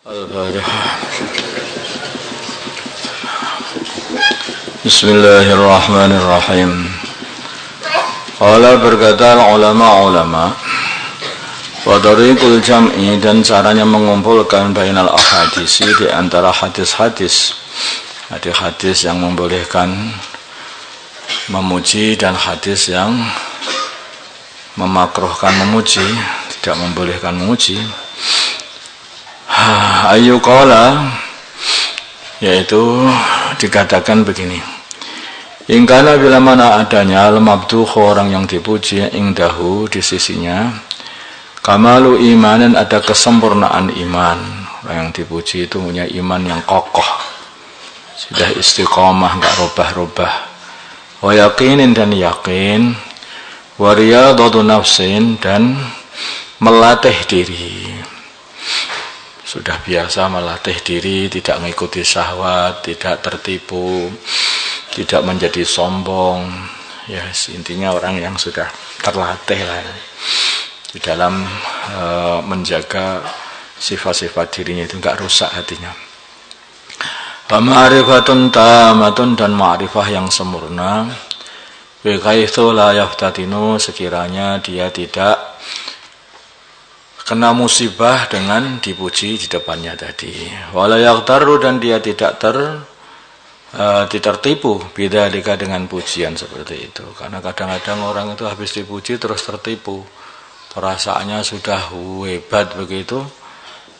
Al-Fatihah. Bismillahirrahmanirrahim. Qala berkata ulama-ulama, wa tariqul jam'i, dan caranya mengumpulkan bainal ahadisi, di antara hadis-hadis. Ada hadis yang membolehkan memuji dan hadis yang memakruhkan memuji, tidak membolehkan memuji. Ayu qala, yaitu dikatakan begini, ingkana bila mana adanya al-mabdukh, orang yang dipuji, ingdahu, di sisinya, kamalu imanan, ada kesempurnaan iman. Orang yang dipuji itu punya iman yang kokoh, sudah istiqomah, enggak robah-robah. Wa yaqinin, dan yakin. Wa riyadatu nafsin, dan melatih diri, sudah biasa melatih diri, tidak mengikuti syahwat, tidak tertipu, tidak menjadi sombong. Ya, intinya orang yang sudah terlatih lah di dalam menjaga sifat-sifat dirinya itu, enggak rusak hatinya. Ma'rifatun tamatun, dan ma'rifah yang sempurna. Bi kaitsu la yaftatinu, sekiranya dia tidak kena musibah dengan dipuji di depannya tadi. Wala yaghtarru, dan dia tidak tertipu bidzalika, dengan pujian seperti itu. Karena kadang-kadang orang itu habis dipuji terus tertipu, perasaannya sudah hebat begitu,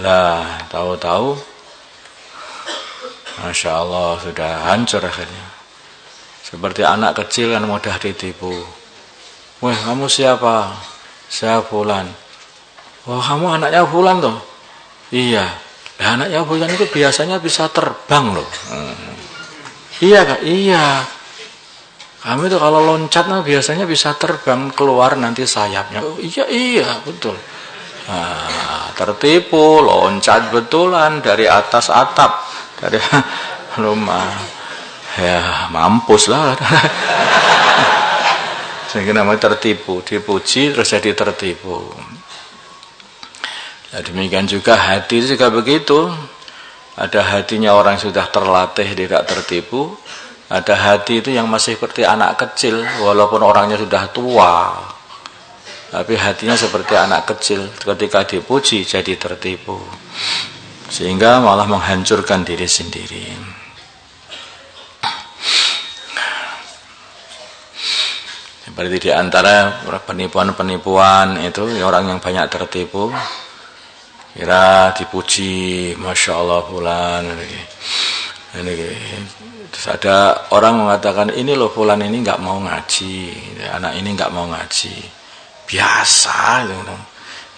lah tahu-tahu Masya Allah sudah hancur akhirnya. Seperti anak kecil kan mudah ditipu. Wah, kamu siapa? Saya fulan. Wah, kamu anaknya fulan toh? Iya. Nah, anaknya fulan itu biasanya bisa terbang loh. Iya Kak, iya. Kamu itu kalau loncat biasanya bisa terbang, keluar nanti sayapnya. Oh, iya, betul. Nah, tertipu, loncat betulan dari atas atap, dari rumah. Ya, mampus lah. Sehingga namanya tertipu, dipuji terus jadi tertipu. Nah, demikian juga hati juga begitu. Ada hatinya orang sudah terlatih tidak tertipu. Ada hati itu yang masih seperti anak kecil, walaupun orangnya sudah tua, tapi hatinya seperti anak kecil. Ketika dipuji jadi tertipu, sehingga malah menghancurkan diri sendiri. Seperti di antara penipuan-penipuan itu, orang yang banyak tertipu, kira dipuji, Masya Allah fulan. Terus ada orang mengatakan, ini loh fulan ini nggak mau ngaji, anak ini nggak mau ngaji. Biasa,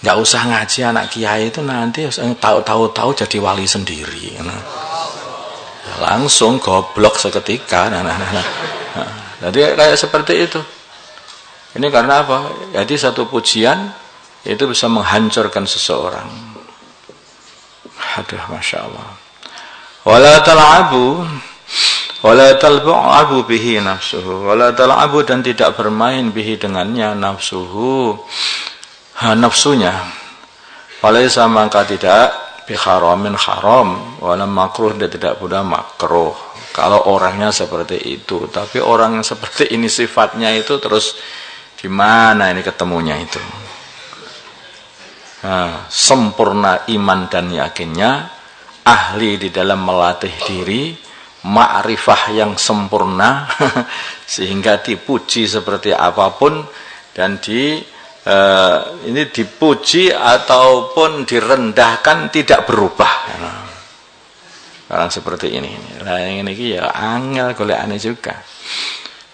nggak usah ngaji anak kiai itu, nanti tahu-tahu jadi wali sendiri. Langsung goblok seketika. Jadi kayak seperti itu. Ini karena apa? Jadi satu pujian itu bisa menghancurkan seseorang. Aduh, Masya Allah. Wala tal'abu, wala tal'abu bihi nafsuhu, wala tal'abu, dan tidak bermain bihi dengannya nafsuhu, nafsunya. Walaysa, maka tidak biharamin haram, wala makruh, dan tidak pula makruh. Kalau orangnya seperti itu, tapi orang yang seperti ini sifatnya itu, terus di mana ini ketemunya itu? Nah, sempurna iman dan yakinnya, ahli di dalam melatih diri, ma'rifah yang sempurna, sehingga dipuji seperti apapun, dan ini dipuji ataupun direndahkan tidak berubah. Orang seperti ini. Nah, yang ini ya angel golekane juga.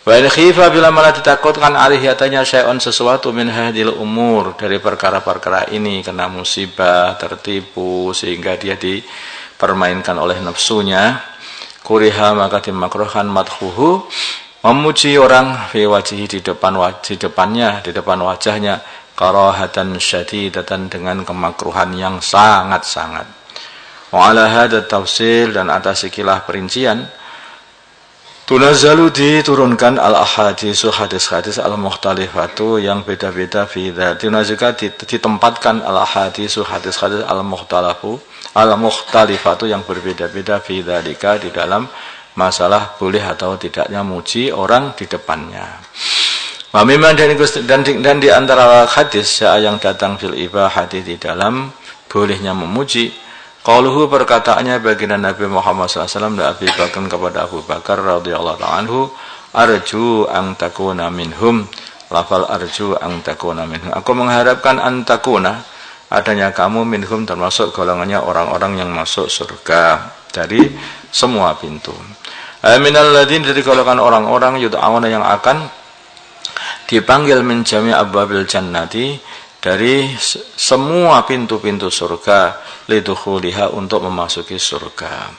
Wa in khifa, bila malah ditakutkan alih yatanya syai'un, sesuatu min hadhil umur, dari perkara-perkara ini, kena musibah, tertipu, sehingga dia dipermainkan oleh nafsunya, kuriha, maka dimakruhkan madhuhu, memuji orang fi wajhi, di depannya, di depan wajahnya, karahatan syadidatan, dengan kemakruhan yang sangat-sangat. Wa ala hadha tafsil, dan atas ikilah perincian, Tunazzalu diturunkan al-ahadisu hadis-hadis al-mukhtalifatu yang beda-beda fi dzati. Ditempatkan al-ahadisu hadis-hadis al-mukhtalifatu yang berbeda-beda fi dzalika di dalam masalah boleh atau tidaknya muji orang di depannya. Wa mimman dan di antara hadis yang datang fil ibahati di dalam bolehnya memuji qauluhu perkataannya baginda Nabi Muhammad SAW dan Abi Bakar kepada Abu Bakar radhiyallahu ta'ala anhu arju an takuna minhum lafal arju an takuna minhum aku mengharapkan an takuna adanya kamu minhum termasuk golongannya orang-orang yang masuk surga dari semua pintu minal ladin dari golongan orang-orang yud'auna yang akan dipanggil min jami' abwabil jannati dari semua pintu-pintu surga lidukhuliha untuk memasuki surga.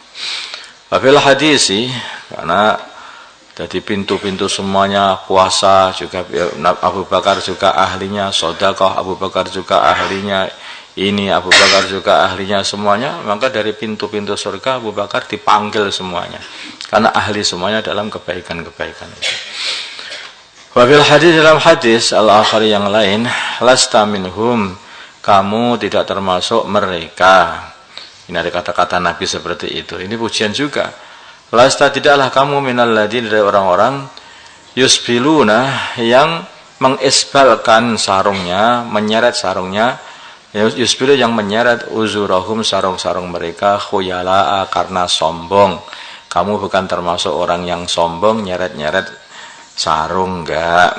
Wafil hadisi karena jadi pintu-pintu semuanya puasa juga Abu Bakar juga ahlinya, sedekah Abu Bakar juga ahlinya, ini Abu Bakar juga ahlinya semuanya, maka dari pintu-pintu surga Abu Bakar dipanggil semuanya karena ahli semuanya dalam kebaikan-kebaikan itu. Wafil hadis dalam hadis al-akhari yang lain lasta minhum kamu tidak termasuk mereka. Ini ada kata-kata Nabi seperti itu. Ini pujian juga. Lasta tidaklah kamu minal ladin dari orang-orang yusbiluna yang mengisbalkan sarungnya, menyeret sarungnya. Yusbilu yang menyeret uzurahum sarung-sarung mereka khuyala'a karena sombong. Kamu bukan termasuk orang yang sombong nyeret-nyeret sarung enggak.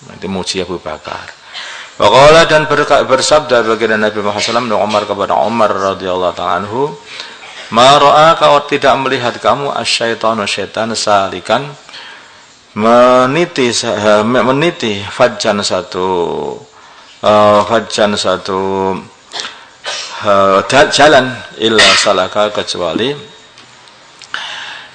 Nanti muji Abu Bakar. Waqala dan bersabda baginda Nabi Muhammad SAW dan Umar kepada Umar radhiyallahu ta'ala anhu, ma ra'a kau tidak melihat kamu asyaitanu syaitan salikan meniti fajjan satu jalan illa salaka kecuali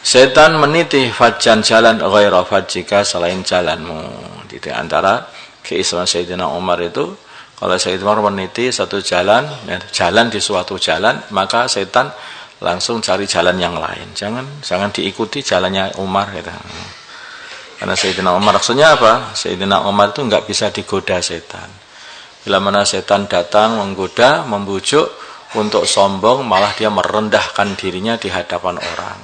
setan meniti fajjan jalan ghaira fajjika selain jalanmu. Di antara keislaman Sayyidina Umar itu kalau Sayyidina Umar meniti satu jalan di suatu jalan maka setan langsung cari jalan yang lain, jangan diikuti jalannya Umar gitu. Karena Sayyidina Umar maksudnya apa? Sayyidina Umar itu nggak bisa digoda setan. Bila mana setan datang menggoda, membujuk untuk sombong, malah dia merendahkan dirinya di hadapan orang.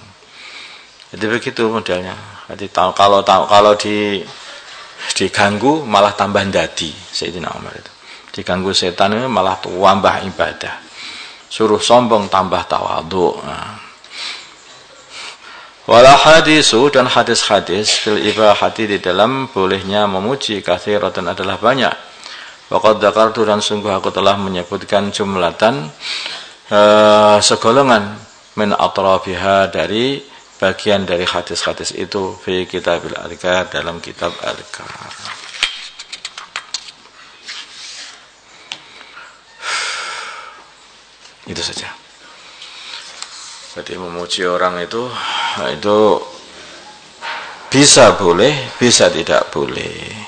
Jadi begitu modelnya. Jadi kalau diganggu malah tambah dadi Sayyidina Umar itu. Diganggu setan itu malah tambah ibadah. Suruh sombong tambah tawadhu. Wala hadisu dan hadis-hadis fil ibahati di dalam bolehnya memuji katsiratan adalah banyak. Waqad dzakartu dan sungguh aku telah menyebutkan jumlatan segolongan min atrafiha dari bagian dari hadis-hadis itu fi kitabil adhkar dalam kitab adhkar. Itu saja. Jadi memuji orang itu bisa boleh, bisa tidak boleh.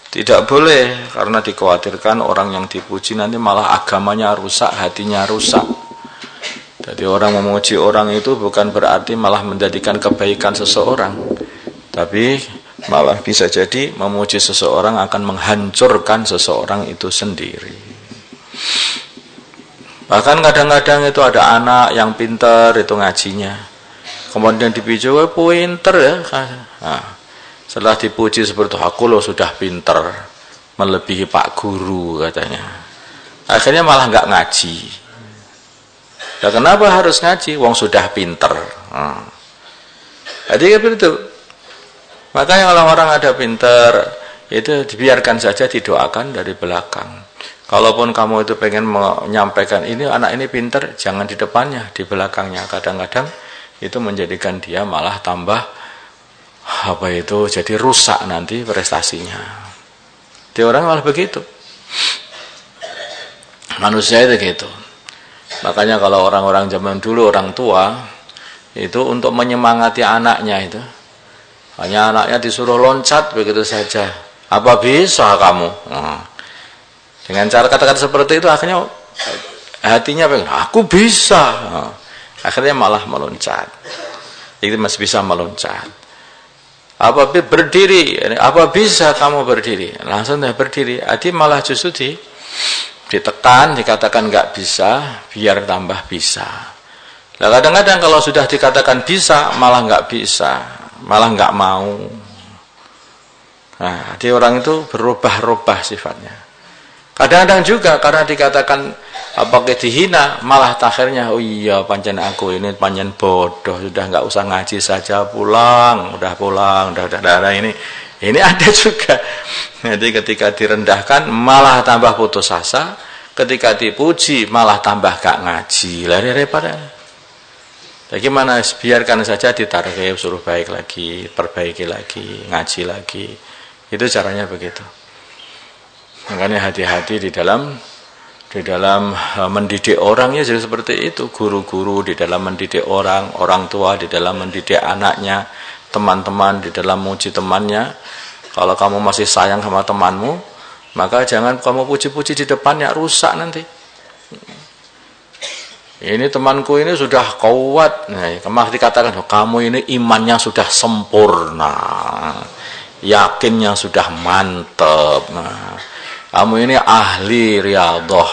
Tidak boleh karena dikhawatirkan orang yang dipuji nanti malah agamanya rusak, hatinya rusak. Jadi orang memuji orang itu bukan berarti malah menjadikan kebaikan seseorang, tapi malah bisa jadi memuji seseorang akan menghancurkan seseorang itu sendiri. Bahkan kadang-kadang itu ada anak yang pintar itu ngajinya, kemudian dipuji, pintar ya. Nah, setelah dipuji seperti itu, aku loh sudah pintar, melebihi Pak Guru katanya. Akhirnya malah nggak ngaji. Nah, kenapa harus ngaji? Wong sudah pinter. Jadi begitu. Makanya kalau orang ada pinter, itu dibiarkan saja, didoakan dari belakang. Kalaupun kamu itu pengen menyampaikan ini anak ini pinter, jangan di depannya, di belakangnya. Kadang-kadang itu menjadikan dia malah tambah jadi rusak nanti prestasinya. Dia orang malah begitu. Manusia itu gitu. Makanya kalau orang-orang zaman dulu, orang tua itu untuk menyemangati anaknya itu hanya anaknya disuruh loncat begitu saja. Apa bisa kamu? Dengan cara kata-kata seperti itu akhirnya hatinya pengen, aku bisa. Akhirnya malah meloncat. itu masih bisa meloncat. Apa berdiri, apa bisa kamu berdiri? Langsung berdiri. Adi malah justru ditekan, dikatakan nggak bisa, biar tambah bisa. Nah, kadang-kadang kalau sudah dikatakan bisa, malah nggak bisa, malah nggak mau. Nah, jadi orang itu berubah-ubah sifatnya. Kadang-kadang juga karena dikatakan apakah dihina, malah akhirnya oh iya pancen aku ini pancen bodoh, sudah nggak usah ngaji saja, pulang, udah ini ada juga. Jadi ketika direndahkan malah tambah putus asa, ketika dipuji malah tambah gak ngaji, lari pada. Bagaimana, biarkan saja ditarghib, suruh baik lagi, perbaiki lagi, ngaji lagi, itu caranya begitu. Makanya hati-hati di dalam mendidik orang ya jadi seperti itu. Guru-guru di dalam mendidik orang, orang tua di dalam mendidik anaknya, teman-teman di dalam muji temannya. Kalau kamu masih sayang sama temanmu, maka jangan kamu puji-puji di depannya, rusak nanti. Ini temanku ini sudah kuat, nah, kemarin dikatakan kamu ini imannya sudah sempurna, yakinnya sudah mantap. Nah, kamu ini ahli riyadhah,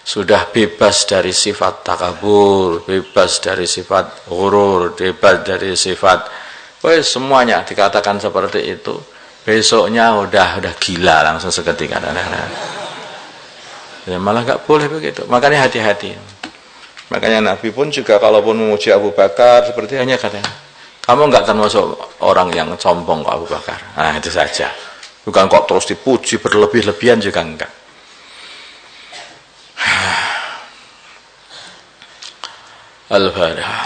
sudah bebas dari sifat takabur, bebas dari sifat ghurur, bebas dari sifat, semuanya dikatakan seperti itu. Besoknya udah gila langsung seketika. Ya, malah nggak boleh begitu. Makanya hati-hati. Makanya Nabi pun juga kalaupun memuji Abu Bakar seperti hanya katanya, kamu nggak termasuk orang yang sombong kok Abu Bakar. Nah itu saja. Bukan kok terus dipuji berlebih-lebihan juga enggak. Al-Fatihah.